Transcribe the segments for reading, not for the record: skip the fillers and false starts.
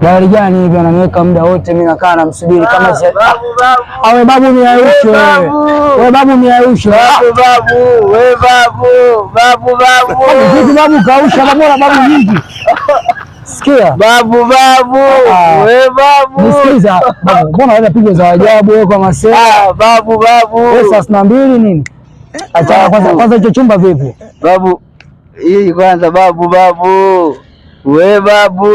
Gari gani hivi ananiweka muda wote mimi nakaa namsubiri kama si awe babu miausho wewe. Wewe babu miausho. Babu, wewe babu. Vipi babu kausha bora babu nyingi. Sikia. Babu, wewe babu. Nisikiliza babu, mbona wewe pigo za ajabu wewe kwa masela? Babu. Wewe saa 2 nini? Acha kwanza hicho chumba vipi? Babu, hii kwanza babu. Wewe babu.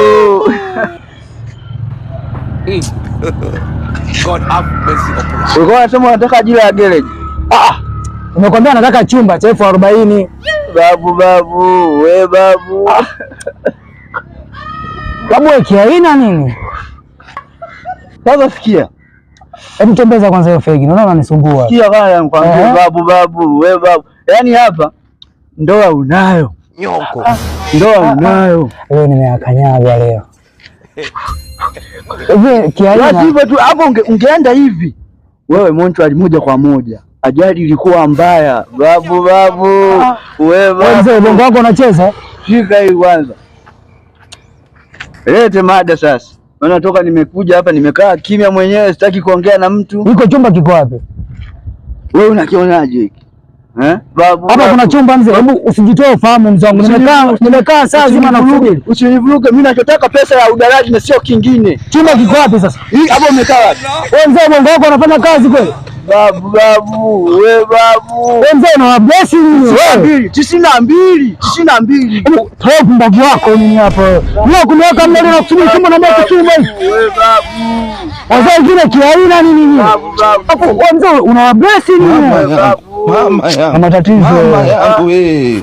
God have mercy upon us. Wewe unasema unataka ajira ya garage? Nimekwambia nataka chumba cha 40,000. Babu, wewe babu. Babu kiaina nini? Sasa sikia. Hebu tembeza kwanza hiyo fegi. Unaona unanisumbua. Sikia kwanza nikwambie babu, wewe babu. Yaani hapa ndoa unayo. Nyoko. Ndoa unayo. Leo nimeakanyaga leo. Hivi kiaina. Hivyo tu hapo ungeenda hivi. Wewe Montreal moja kwa moja. Ajali ilikuwa mbaya. Babu. Wewe babu. Mzee bongo wako unacheza? Shika hii kwanza. Lete mada sasa. Maana toka nimekuja hapa nimekaa kimya mwenyewe sitaki kuongea na mtu. Iko chumba kiko wapi? Wewe unakionaje hiki? Babu. Hapa kuna chumba mzee. Hebu usijitoe ufahamu mzee wangu. Nimekaa saa zima na kusubiri. Usinivuruge. Mimi nachotaka pesa ya udaraji na sio kingine. Chumba kiko wapi sasa? Hii hapo umekaa wapi? Wewe mzee bongo wako unafanya kazi kweli? Babu, wewe babu. Wewe mzee una blessing wewe. 92. Toa mbavu wako nini hapo? Wewe kuniweka mbele na kusubiri chumba na moto chumba hii. Wewe babu. Wazee wengine kiaina nini? Hapo wewe mzee una blessing nini? Mama yangu. Matatizo. Mama yangu wewe.